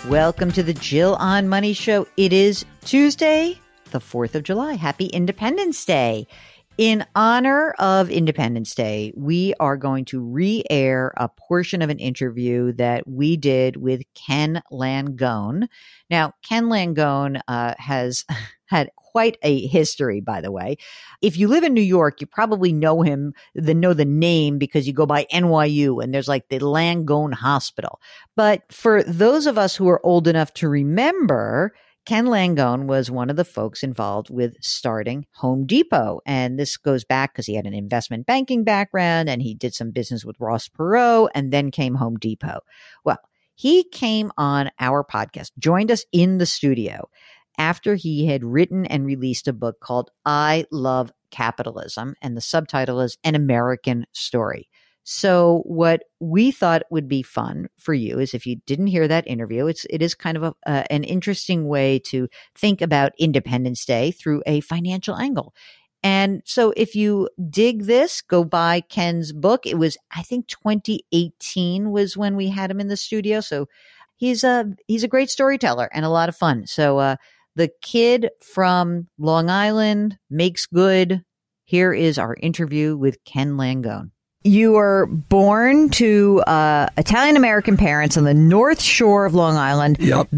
Welcome to the Jill on Money Show. It is Tuesday, the 4th of July. Happy Independence Day. In honor of Independence Day, we are going to re-air a portion of an interview that we did with Ken Langone. Now, Ken Langone has had quite a history, by the way. If you live in New York, you probably know him, know the name because you go by NYU and there's like the Langone Hospital. But for those of us who are old enough to remember, Ken Langone was one of the folks involved with starting Home Depot. And this goes back because he had an investment banking background and he did some business with Ross Perot and then came Home Depot. Well, he came on our podcast, joined us in the studio after he had written and released a book called I Love Capitalism. And the subtitle is An American Story. So what we thought would be fun for you is if you didn't hear that interview, it is kind of an interesting way to think about Independence Day through a financial angle. And so if you dig this, go buy Ken's book. It was, I think 2018 was when we had him in the studio. So he's a great storyteller and a lot of fun. So the kid from Long Island makes good. Here is our interview with Ken Langone. You were born to Italian-American parents on the North Shore of Long Island. Yep.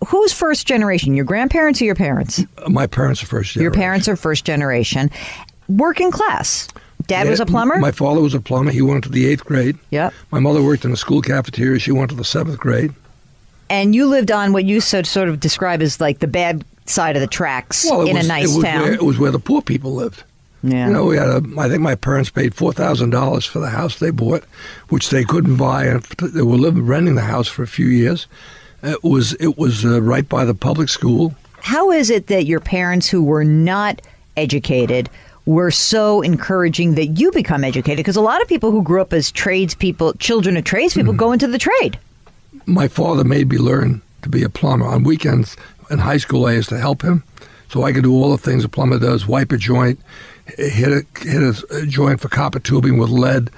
Who's first generation? Your grandparents or your parents? My parents are first generation. Your parents are first generation. Working class. Dad was a plumber? My father was a plumber. He went to the 8th grade. Yep. My mother worked in the school cafeteria. She went to the 7th grade. And you lived on what you sort of describe as like the bad side of the tracks in a nice town. It was where the poor people lived. Yeah. You know, I think my parents paid $4,000 for the house they bought, which they couldn't buy, and they were renting the house for a few years. It was right by the public school. How is it that your parents, who were not educated, were so encouraging that you become educated? Because a lot of people who grew up as tradespeople, children of tradespeople, go into the trade. My father made me learn to be a plumber. On weekends in high school, I used to help him, so I could do all the things a plumber does: wipe a joint, hit a joint for copper tubing with lead,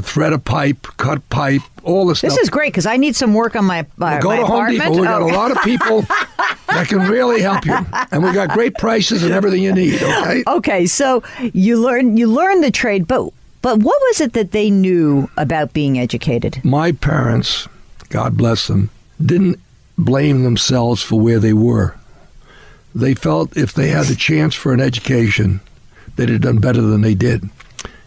thread a pipe, cut pipe, all this stuff. This is great because I need some work on my apartment. Go to Home Depot. We got a lot of people that can really help you, and we got great prices and everything you need. Okay. Okay, so you learn the trade, but what was it that they knew about being educated? My parents, God bless them, didn't blame themselves for where they were. They felt if they had the chance for an education, they'd have done better than they did.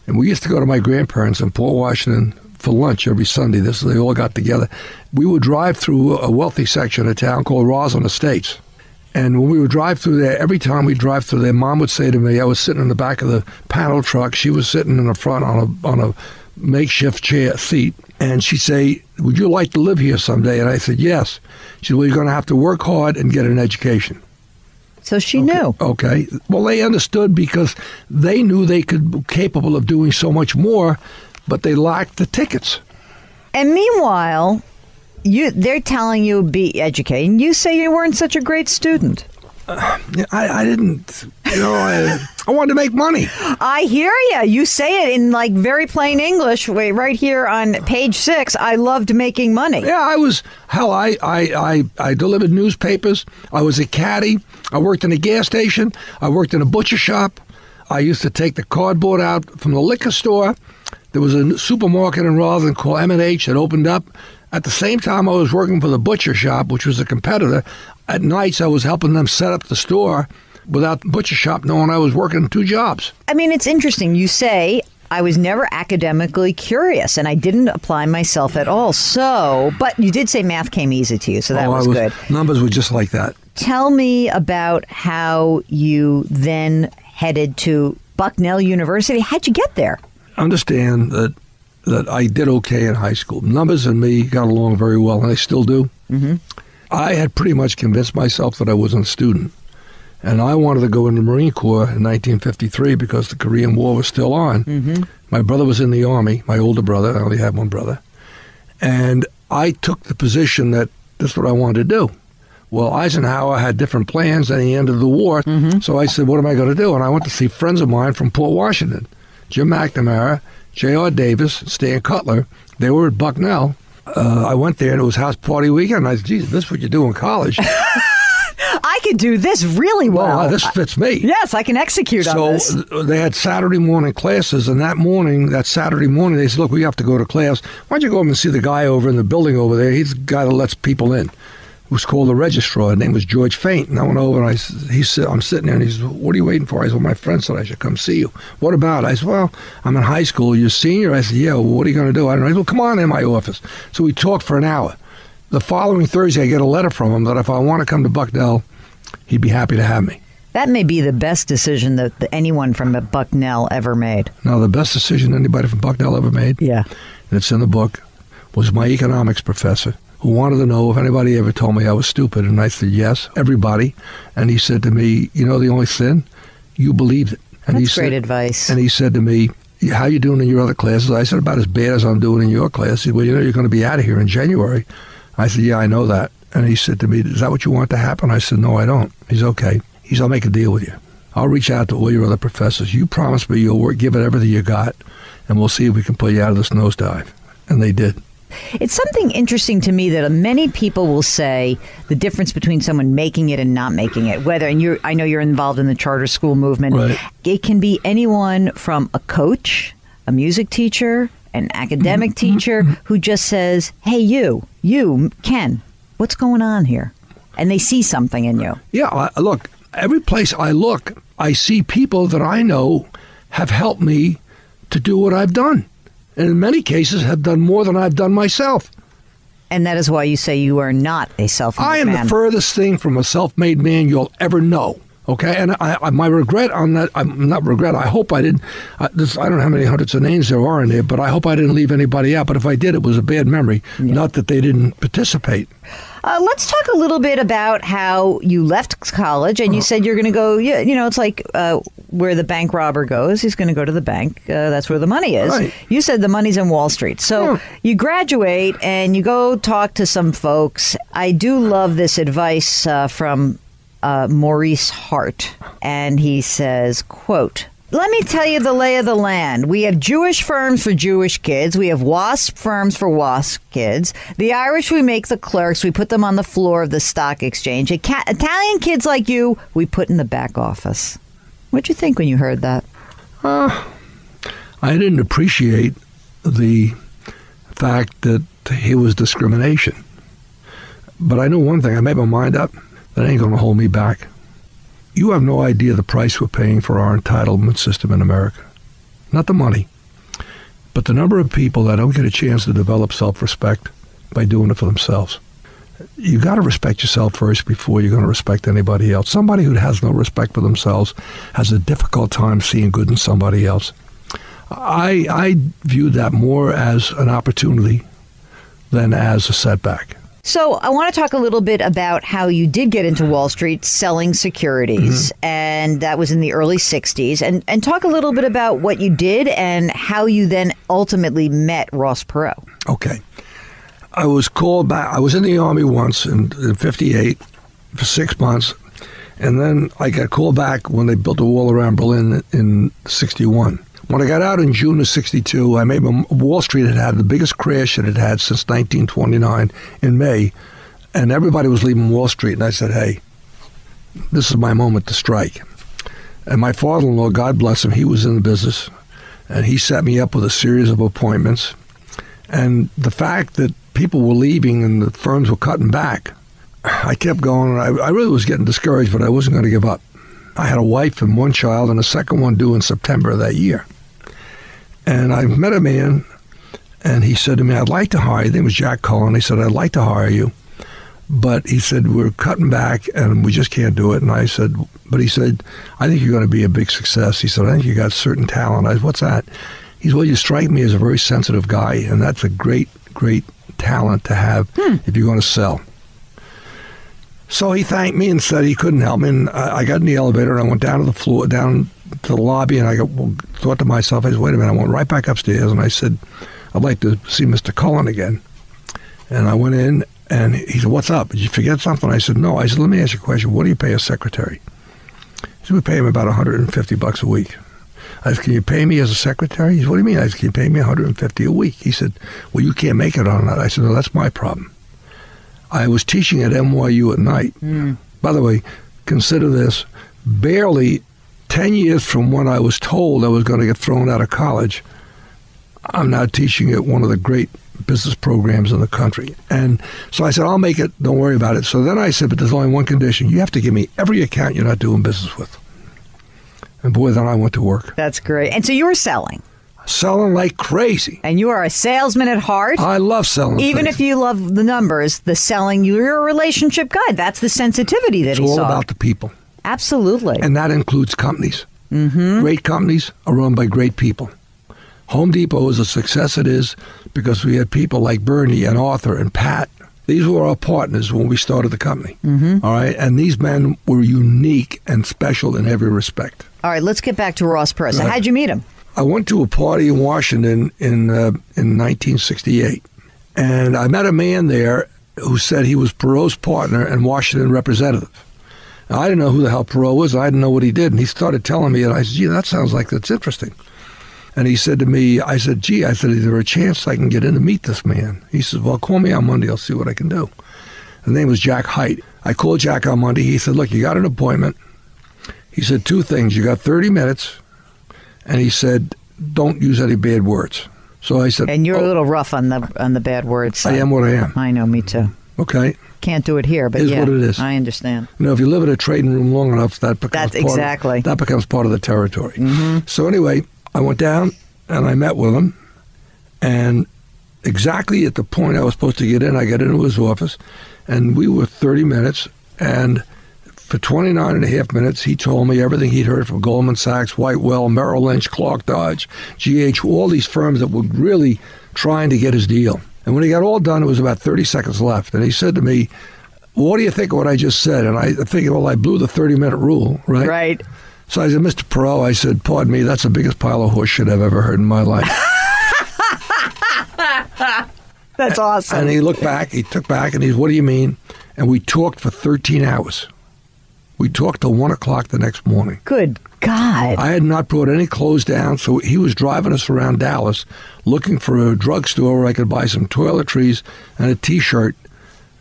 And we used to go to my grandparents in Port Washington for lunch every Sunday. They all got together. We would drive through a wealthy section of town called Roslyn Estates. And when we would drive through there, every time we drive through there, Mom would say to me, I was sitting in the back of the panel truck. She was sitting in the front on a makeshift seat. And she'd say, would you like to live here someday? And I said, yes. She said, well, you're going to have to work hard and get an education. So she knew. Okay. Well, they understood because they knew they could be capable of doing so much more, but they lacked the tickets. And meanwhile, they're telling you be educated, and you say you weren't such a great student. I didn't, I wanted to make money. I hear you. You say it in like very plain English, right here on page 6. I loved making money. Yeah, I delivered newspapers. I was a caddy. I worked in a gas station. I worked in a butcher shop. I used to take the cardboard out from the liquor store. There was a supermarket in Roslyn called M&H that opened up. At the same time I was working for the butcher shop, which was a competitor. At nights, I was helping them set up the store without the butcher shop knowing I was working 2 jobs. I mean, it's interesting. You say, I was never academically curious, and I didn't apply myself at all. So, but you did say math came easy to you, so that was good. Numbers were just like that. Tell me about how you then headed to Bucknell University. How'd you get there? Understand that I did okay in high school. Numbers and me got along very well, and I still do. Mm-hmm. I had pretty much convinced myself that I wasn't a student. And I wanted to go in the Marine Corps in 1953 because the Korean War was still on. Mm-hmm. My brother was in the Army, my older brother. I only had one brother. And I took the position that this is what I wanted to do. Well, Eisenhower had different plans at the end of the war. Mm-hmm. So I said, what am I going to do? And I went to see friends of mine from Port Washington, Jim McNamara, J.R. Davis, Stan Cutler. They were at Bucknell. I went there, and it was house party weekend. I said, geez, this is what you do in college. I could do this really well. This fits me. Yes, I can execute on this. So they had Saturday morning classes, and that Saturday morning, they said, look, we have to go to class. Why don't you go over and see the guy over in the building over there? He's the guy that lets people in. It was called the registrar. His name was George Faint. And I went over, and I'm sitting there, and he said, what are you waiting for? I said, well, my friend said I should come see you. What about? I said, well, I'm in high school. You're a senior? I said, yeah, well, what are you going to do? I don't know. He said, well, come on in my office. So we talked for an hour. The following Thursday, I get a letter from him that if I want to come to Bucknell, he'd be happy to have me. That may be the best decision that anyone from Bucknell ever made. No, the best decision anybody from Bucknell ever made, yeah, and it's in the book, was my economics professor, who wanted to know if anybody ever told me I was stupid. And I said, yes, everybody. And he said to me, you know the only sin? You believed it. And that's great advice. And he said to me, how you doing in your other classes? I said, about as bad as I'm doing in your class. He said, well, you know, you're going to be out of here in January. I said, yeah, I know that. And he said to me, is that what you want to happen? I said, no, I don't. He's okay. He said, I'll make a deal with you. I'll reach out to all your other professors. You promise me you'll give it everything you got, and we'll see if we can pull you out of this nosedive. And they did. It's something interesting to me that many people will say the difference between someone making it and not making it. I know you're involved in the charter school movement. Right. It can be anyone from a coach, a music teacher, an academic teacher who just says, hey, you, Ken, what's going on here? And they see something in you. Yeah, look, every place I look, I see people that I know have helped me to do what I've done. And in many cases have done more than I've done myself. And that is why you say you are not a self-made man. I am the furthest thing from a self-made man you'll ever know. Okay, and my regret on that, not regret, I hope I didn't, I don't know how many hundreds of names there are in there, but I hope I didn't leave anybody out. But if I did, it was a bad memory, not that they didn't participate. Let's talk a little bit about how you left college and you said you're going to go, it's like where the bank robber goes, he's going to go to the bank. That's where the money is. Right. You said the money's in Wall Street. So you graduate and you go talk to some folks. I do love this advice from Maurice Hart, and he says, quote, let me tell you the lay of the land. We have Jewish firms for Jewish kids. We have WASP firms for WASP kids. The Irish, we make the clerks. We put them on the floor of the stock exchange. Italian kids like you, we put in the back office. What'd you think when you heard that? I didn't appreciate the fact that it was discrimination. But I knew one thing. I made my mind up. That ain't going to hold me back. You have no idea the price we're paying for our entitlement system in America. Not the money, but the number of people that don't get a chance to develop self-respect by doing it for themselves. You got to respect yourself first before you're going to respect anybody else. Somebody who has no respect for themselves has a difficult time seeing good in somebody else. I view that more as an opportunity than as a setback. So I want to talk a little bit about how you did get into Wall Street selling securities, and that was in the early 60s, and talk a little bit about what you did and how you then ultimately met Ross Perot. Okay. I was called back. I was in the Army once in 58 for 6 months, and then I got called back when they built the wall around Berlin in 61. When I got out in June of 62, Wall Street had the biggest crash it had had since 1929 in May, and everybody was leaving Wall Street. And I said, hey, this is my moment to strike. And my father-in-law, God bless him, he was in the business, and he set me up with a series of appointments. And the fact that people were leaving and the firms were cutting back, I kept going. And I really was getting discouraged, but I wasn't going to give up. I had a wife and one child, and a second one due in September of that year. And I met a man, and he said to me, I'd like to hire you. His name was Jack Cullen. He said, I'd like to hire you. But he said, we're cutting back, and we just can't do it. And I said, but he said, I think you're going to be a big success. He said, I think you got certain talent. I said, what's that? He said, well, you strike me as a very sensitive guy, and that's a great, great talent to have if you're going to sell. So he thanked me and said he couldn't help me. And I got in the elevator, and I went down to the floor, down to the lobby, and I thought to myself, I said, wait a minute. I went right back upstairs, and I said, I'd like to see Mr. Cullen again. And I went in, and he said, what's up? Did you forget something? I said, no. I said, let me ask you a question. What do you pay a secretary? He said, we pay him about $150 a week. I said, can you pay me as a secretary? He said, what do you mean? I said, can you pay me $150 a week? He said, well, you can't make it on that. I said, no, that's my problem. I was teaching at NYU at night. By the way, consider this, barely 10 years from when I was told I was going to get thrown out of college, I'm now teaching at one of the great business programs in the country. And so I said, I'll make it, don't worry about it. So then I said, but there's only one condition. You have to give me every account you're not doing business with. And boy, then I went to work. That's great. And so you were selling. Selling like crazy. And you are a salesman at heart. I love selling. Even if you love the numbers, the selling, you're a relationship guy. That's the sensitivity that he saw. It's all about the people. Absolutely. And that includes companies. Great companies are run by great people. Home Depot is a success it is because we had people like Bernie and Arthur and Pat. These were our partners when we started the company. All right. And these men were unique and special in every respect. All right. Let's get back to Ross Perot. So how'd you meet him? I went to a party in Washington in 1968. And I met a man there who said he was Perot's partner and Washington representative. Now, I didn't know who the hell Perot was. I didn't know what he did. And he started telling me, and I said, gee, that sounds like that's interesting. And he said to me, I said, is there a chance I can get in to meet this man? He said, well, call me on Monday. I'll see what I can do. His name was Jack Haidt. I called Jack on Monday. He said, look, you got an appointment. He said two things. You got 30 minutes. And he said, don't use any bad words. So I said, and you're a little rough on the bad words side. I am what I am. I know, me too. Okay. Can't do it here, but It is what it is. I understand. You know, if you live in a trading room long enough, that becomes part of the territory. So anyway, I went down and I met with him, and exactly at the point I was supposed to get in, I got into his office, and we were 30 minutes, and for 29 and a half minutes, he told me everything he'd heard from Goldman Sachs, Whitewell, Merrill Lynch, Clark Dodge, GH, all these firms that were really trying to get his deal. And when he got all done, it was about 30 seconds left. And he said to me, well, what do you think of what I just said? And I figured, well, I blew the 30-minute rule, right? Right. So I said, Mr. Perot, I said, pardon me, that's the biggest pile of horse shit I've ever heard in my life. That's awesome. And he looked back, he took back, and he said, what do you mean? And we talked for 13 hours. We talked till 1 o'clock the next morning. Good God. I had not brought any clothes down, so he was driving us around Dallas looking for a drugstore where I could buy some toiletries and a T-shirt.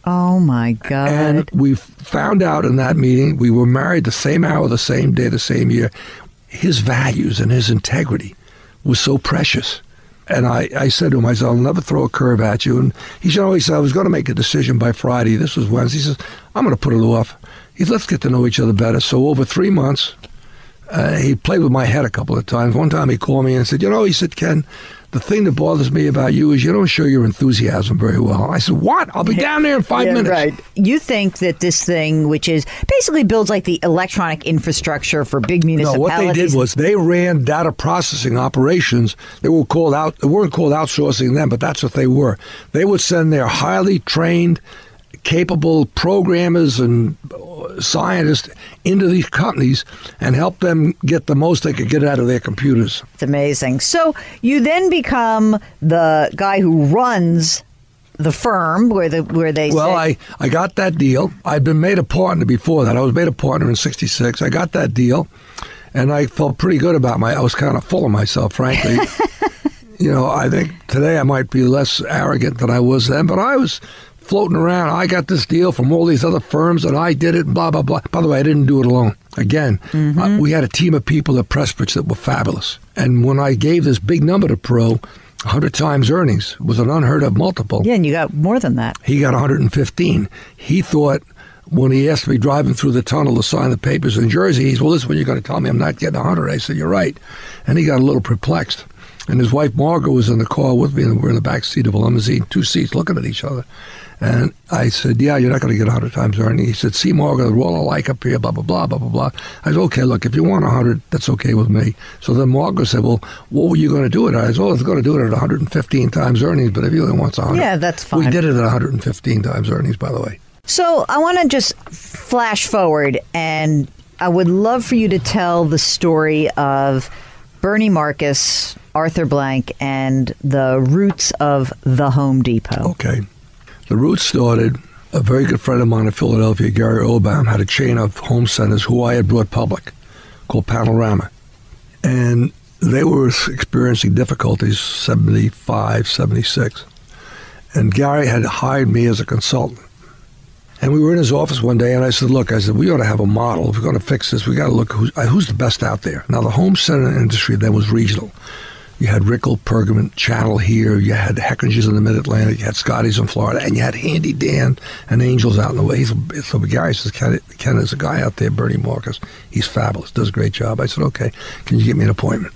Oh, my God. And we found out in that meeting, we were married the same hour, the same day, the same year. His values and his integrity was so precious. And I said to him, I said, I'll never throw a curve at you. And he said, I was going to make a decision by Friday. This was Wednesday. He says, I'm going to put it off. He said, let's get to know each other better. So over 3 months, he played with my head a couple of times. One time he called me and said, he said, Ken, the thing that bothers me about you is you don't show your enthusiasm very well. I said, what? I'll be down there in 5 minutes. Right. You think that this thing, which is basically builds like the electronic infrastructure for big municipalities. No, what they did was they ran data processing operations. They weren't called outsourcing them, but that's what they were. They would send their highly trained, capable programmers and scientists into these companies and help them get the most they could get out of their computers. It's amazing. So you then become the guy who runs the firm where they say... I got that deal. I'd been made a partner before that. I was made a partner in 66. I got that deal, and I felt pretty good about I was kind of full of myself, frankly. I think today I might be less arrogant than I was then, but I was floating around. I got this deal from all these other firms, and I did it, blah, blah, blah. By the way, I didn't do it alone. Again, we had a team of people at Pressbridge that were fabulous. And when I gave this big number to Perot, 100 times earnings was an unheard of multiple. Yeah, and you got more than that. He got 115. He thought, when he asked me driving through the tunnel to sign the papers in Jersey, he said, well, this is when you're going to tell me I'm not getting 100. I said, you're right. And he got a little perplexed. And his wife, Margaret, was in the car with me, and we're in the back seat of a limousine, 2 seats, looking at each other. And I said, yeah, you're not going to get 100 times earning. He said, see, Margaret, we're all alike up here, blah, blah, blah, blah, blah, blah. I said, okay, look, if you want 100, that's okay with me. So then Margaret said, well, what were you going to do it at? I said, well, I was going to do it at 115 times earnings, but if he only wants 100. Yeah, that's fine. We did it at 115 times earnings, by the way. So I want to just flash forward, and I would love for you to tell the story of Bernie Marcus, Arthur Blank, and the roots of the Home Depot. Okay. The roots started, a very good friend of mine in Philadelphia, Gary Obaum, had a chain of home centers who I had brought public called Panorama. And they were experiencing difficulties, 75, 76. And Gary had hired me as a consultant. And we were in his office one day, and I said, look, we ought to have a model. If we're going to fix this, we got to look who's the best out there. Now, the home center industry then was regional. You had Rickle, Pergamon, Channel here. You had Heckinger's in the Mid-Atlantic. You had Scotty's in Florida. And you had Handy Dan and Angels out in the way. So Gary says, Ken, there's a guy out there, Bernie Marcus. He's fabulous, does a great job. I said, okay, can you get me an appointment?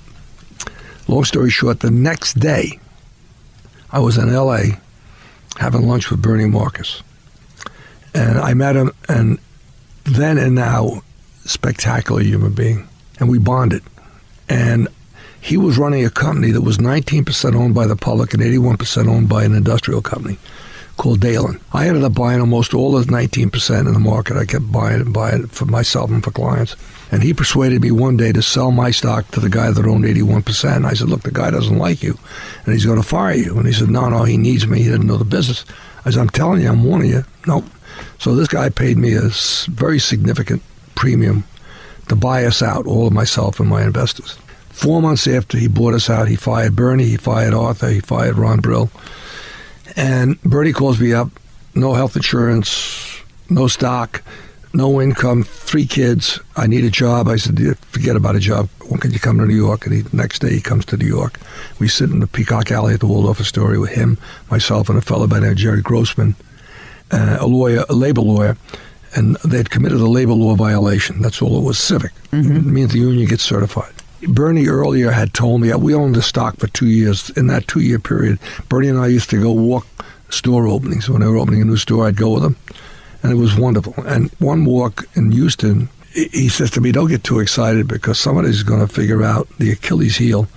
Long story short, the next day, I was in L.A. having lunch with Bernie Marcus. And I met him, and then and now, spectacular human being. And we bonded. And he was running a company that was 19% owned by the public and 81% owned by an industrial company called Dalen. I ended up buying almost all of the 19% in the market. I kept buying it for myself and for clients. And he persuaded me one day to sell my stock to the guy that owned 81%. And I said, look, the guy doesn't like you, and he's going to fire you. And he said, no, he needs me. He didn't know the business. I said, I'm telling you, I'm warning you. Nope. So this guy paid me a very significant premium to buy us out, all of myself and my investors. 4 months after he bought us out, he fired Bernie, he fired Arthur, he fired Ron Brill. And Bernie calls me up, no health insurance, no stock, no income, 3 kids. I need a job. I said, forget about a job. When can you come to New York? And the next day he comes to New York. We sit in the Peacock Alley at the Waldorf Astoria with him, myself, and a fellow by the name of Jerry Grossman, a labor lawyer. And they'd committed a labor law violation. That's all it was, civic. Mm-hmm. It means the union gets certified. Bernie earlier had told me, we owned the stock for 2 years. In that 2-year period, Bernie and I used to go walk store openings. When they were opening a new store, I'd go with them. And it was wonderful. And one walk in Houston, he says to me, don't get too excited because somebody's going to figure out the Achilles heel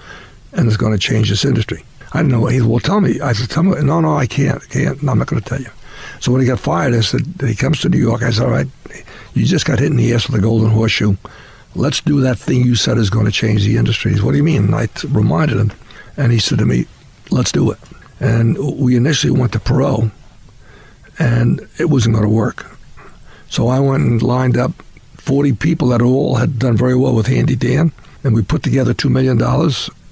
and it's going to change this industry. I didn't know what he said. Well, tell me. I said, tell me. No, I can't. No, I'm not going to tell you. So when he got fired, I said, he comes to New York. I said, all right, you just got hit in the ass with a golden horseshoe. Let's do that thing you said is going to change the industry. He said, what do you mean? And I reminded him. And he said to me, let's do it. And we initially went to Perot, and it wasn't going to work. So I went and lined up 40 people that all had done very well with Handy Dan, and we put together $2 million,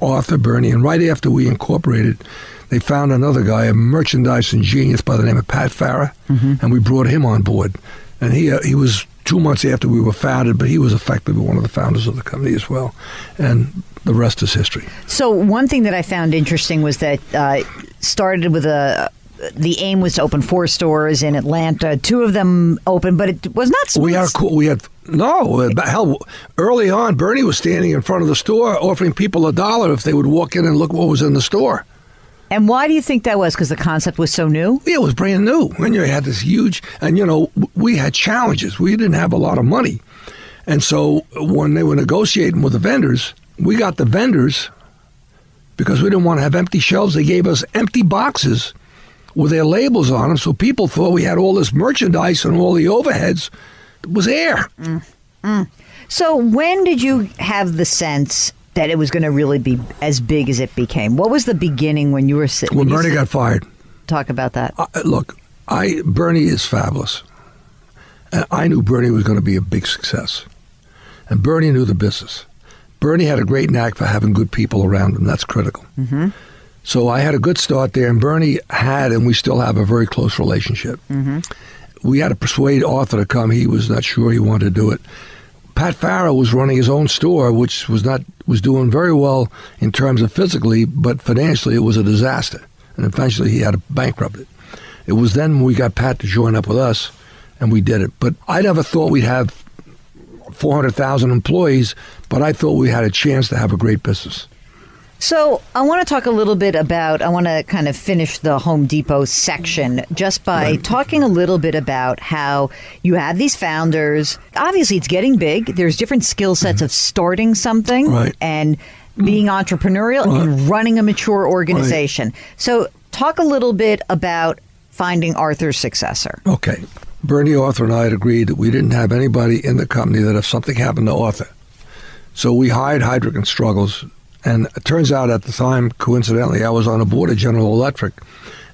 Arthur, Bernie, and right after we incorporated, they found another guy, a merchandising genius by the name of Pat Farah, and we brought him on board. And he was 2 months after we were founded, but he was effectively one of the founders of the company as well. And the rest is history. So one thing that I found interesting was that started with the aim was to open 4 stores in Atlanta. 2 of them opened, but it was not smooth. Hell, early on, Bernie was standing in front of the store offering people $1 if they would walk in and look what was in the store. And why do you think that was? Because the concept was so new? Yeah, it was brand new. And you had this huge, and we had challenges. We didn't have a lot of money. And so when they were negotiating with the vendors, we got the vendors, because we didn't want to have empty shelves, they gave us empty boxes with their labels on them, so people thought we had all this merchandise and all the overheads was air. So when did you have the sense that it was going to really be as big as it became? What was the beginning when you were sitting? When Bernie got fired. Talk about that. Look, Bernie is fabulous. And I knew Bernie was going to be a big success. And Bernie knew the business. Bernie had a great knack for having good people around him. That's critical. Mm-hmm. So I had a good start there, and Bernie had, and we still have, a very close relationship. Mm-hmm. We had to persuade Arthur to come. He was not sure he wanted to do it. Pat Farah was running his own store, which was doing very well in terms of physically, but financially it was a disaster. And eventually he had to bankrupt it. It was then when we got Pat to join up with us, and we did it. But I never thought we'd have 400,000 employees, but I thought we had a chance to have a great business. So I want to talk a little bit about, I want to kind of finish the Home Depot section just by talking a little bit about how you have these founders. Obviously, it's getting big. There's different skill sets of starting something and being entrepreneurial and running a mature organization. So talk a little bit about finding Arthur's successor. Okay. Bernie, Arthur, and I had agreed that we didn't have anybody in the company that if something happened to Arthur. So we hired Heidrick and Struggles. And it turns out at the time, coincidentally, I was on the board of General Electric,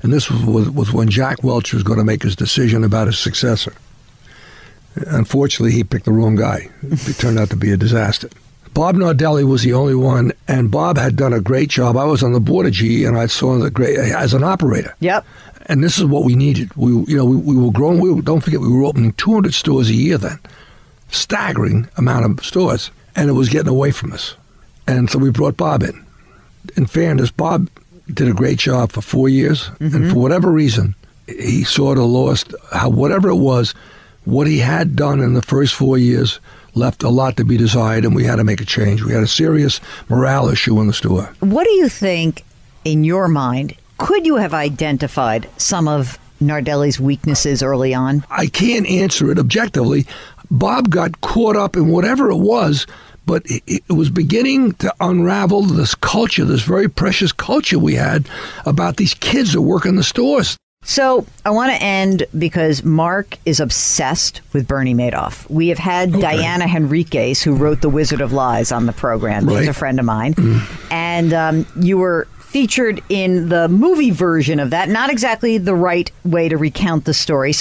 and this was when Jack Welch was going to make his decision about his successor. Unfortunately, he picked the wrong guy. It turned out to be a disaster. Bob Nardelli was the only one, and Bob had done a great job. I was on the board of GE, and I saw the great as an operator. Yep. And this is what we needed. We were growing. Don't forget, we were opening 200 stores a year then. Staggering amount of stores. And it was getting away from us. And so we brought Bob in. In fairness, Bob did a great job for 4 years. And for whatever reason, he sort of lost, whatever it was, what he had done in the first 4 years left a lot to be desired, and we had to make a change. We had a serious morale issue in the store. What do you think, in your mind, could you have identified some of Nardelli's weaknesses early on? I can't answer it objectively. Bob got caught up in whatever it was, but it was beginning to unravel this culture, this very precious culture we had about these kids that work in the stores. So I want to end because Mark is obsessed with Bernie Madoff. We have had Diana Henriquez, who wrote The Wizard of Lies, on the program. Right. She's a friend of mine. And you were featured in the movie version of that. Not exactly the right way to recount the story.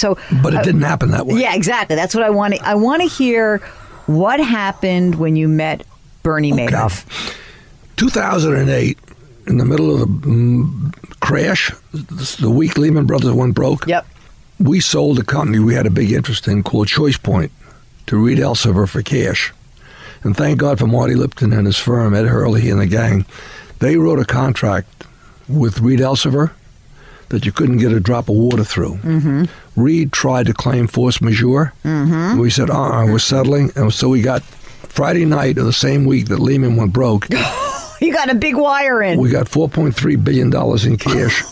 But it didn't happen that way. Yeah, exactly. That's what I want to. I want to hear what happened when you met Bernie Madoff. 2008, in the middle of the crash, the week Lehman Brothers went broke. Yep. We sold a company we had a big interest in called Choice Point to Reed Elsevier for cash. And thank God for Marty Lipton and his firm, Ed Hurley and the gang. They wrote a contract with Reed Elsevier that you couldn't get a drop of water through. Reed tried to claim force majeure. We said, we're settling. And so we got Friday night of the same week that Lehman went broke. You got a big wire in. We got $4.3 billion in cash.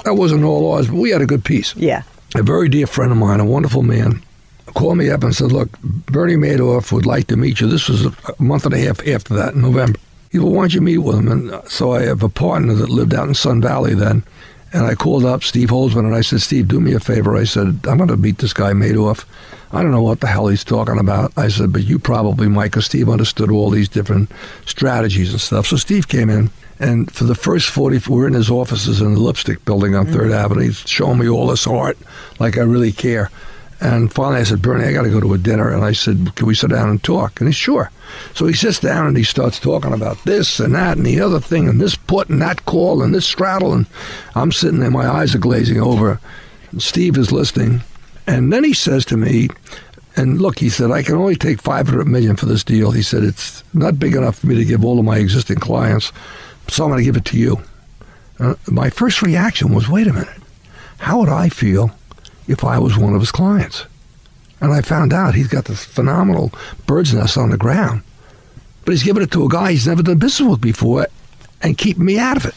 That wasn't all ours, but we had a good piece. Yeah. A very dear friend of mine, a wonderful man, called me up and said, look, Bernie Madoff would like to meet you. This was a month and a half after that, in November. He said, well, why don't you meet with him? And so I have a partner that lived out in Sun Valley then. And I called up Steve Holzman and I said, Steve, do me a favor. I said, I'm going to meet this guy Madoff. I don't know what the hell he's talking about. I said, but you probably might, because Steve understood all these different strategies and stuff. So Steve came in, and for the first 40, we're in his offices in the Lipstick Building on 3rd Avenue. He's showing me all this art, like I really care. And finally I said, Bernie, I got to go to a dinner. And I said, can we sit down and talk? And he's sure. So he sits down and he starts talking about this and that and the other thing and this put and that call and this straddle. And I'm sitting there, my eyes are glazing over. And Steve is listening. And then he says to me, and look, he said, I can only take $500 million for this deal. He said, it's not big enough for me to give all of my existing clients, so I'm going to give it to you. My first reaction was, wait a minute, how would I feel if I was one of his clients? And I found out he's got this phenomenal bird's nest on the ground, but he's given it to a guy he's never done business with before and keeping me out of it.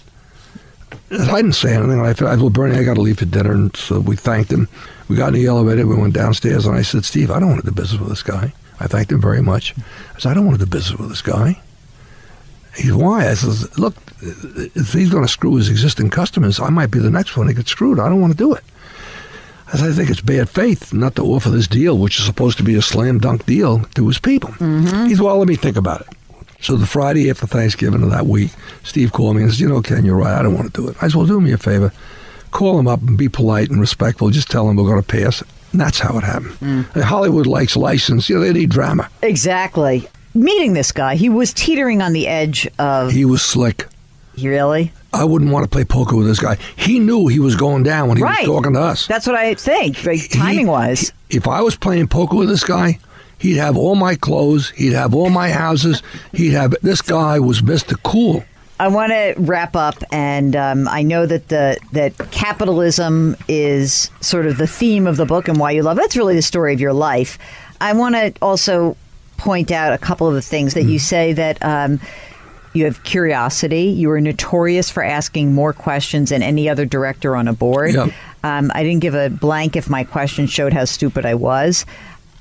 I didn't say anything. I said, well, Bernie, I got to leave for dinner. And so we thanked him. We got in the elevator. We went downstairs, and I said, Steve, I don't want to do business with this guy. I thanked him very much. I said, I don't want to do business with this guy. He said, why? I said, look, if he's going to screw his existing customers, I might be the next one to get screwed. I don't want to do it. I said, I think it's bad faith not to offer this deal, which is supposed to be a slam dunk deal, to his people. He said, well, let me think about it. So the Friday after Thanksgiving of that week, Steve called me and said, Ken, you're right. I don't want to do it. I said, well, do me a favor. Call him up and be polite and respectful. Just tell him we're going to pass. And that's how it happened. Hollywood likes license. They need drama. Exactly. Meeting this guy, he was teetering on the edge of... He was slick. Really? I wouldn't want to play poker with this guy. He knew he was going down when he was talking to us. That's what I think, timing-wise. If I was playing poker with this guy, he'd have all my clothes. He'd have all my houses. This guy was Mr. Cool. I want to wrap up, and I know that that capitalism is sort of the theme of the book and why you love it. That's really the story of your life. I want to also point out a couple of the things that you say that you have curiosity. You are notorious for asking more questions than any other director on a board. Yep. I didn't give a blank if my question showed how stupid I was.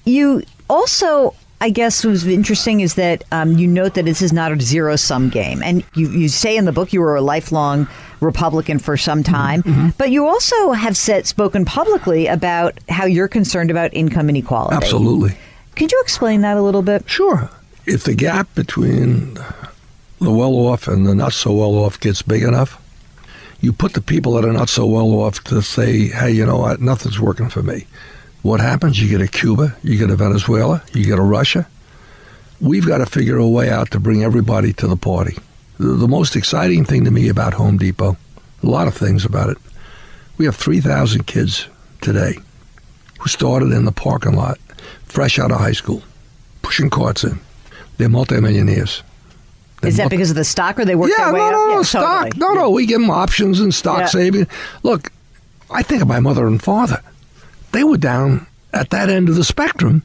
You also, I guess, what was interesting is that you note that this is not a zero-sum game. And you say in the book you were a lifelong Republican for some time, but you also have spoken publicly about how you're concerned about income inequality. Absolutely. Could you explain that a little bit? Sure. If the gap between the well-off and the not-so-well-off gets big enough, you put the people that are not so well-off to say, hey, you know what, nothing's working for me. What happens? You get a Cuba, you get a Venezuela, you get a Russia. we've got to figure a way out to bring everybody to the party. The most exciting thing to me about Home Depot, a lot of things about it, we have 3,000 kids today who started in the parking lot, fresh out of high school, pushing carts in. They're multimillionaires. Is that because of the stock, or they work their way up? No, stock. Totally. No, we give them options and stock saving. Look, I think of my mother and father. They were down at that end of the spectrum,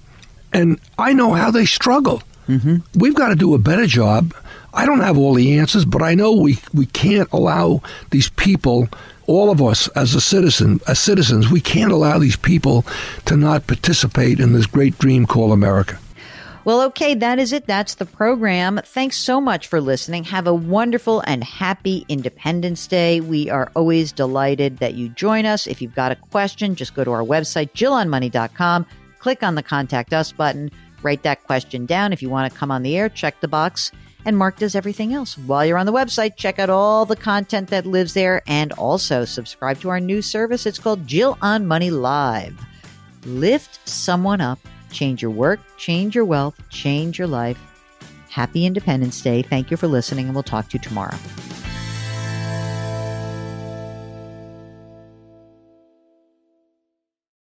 and I know how they struggle. Mm-hmm. We've got to do a better job. I don't have all the answers, but I know we can't allow these people, all of us as citizens, we can't allow these people to not participate in this great dream called America. Well, okay, that is it. That's the program. Thanks so much for listening. Have a wonderful and happy Independence Day. We are always delighted that you join us. If you've got a question, just go to our website, JillOnMoney.com, click on the Contact Us button, write that question down. If you want to come on the air, check the box, and Mark does everything else. While you're on the website, check out all the content that lives there, and also subscribe to our new service. It's called Jill on Money Live. Lift someone up. Change your work, change your wealth, change your life. Happy Independence Day. Thank you for listening, and we'll talk to you tomorrow.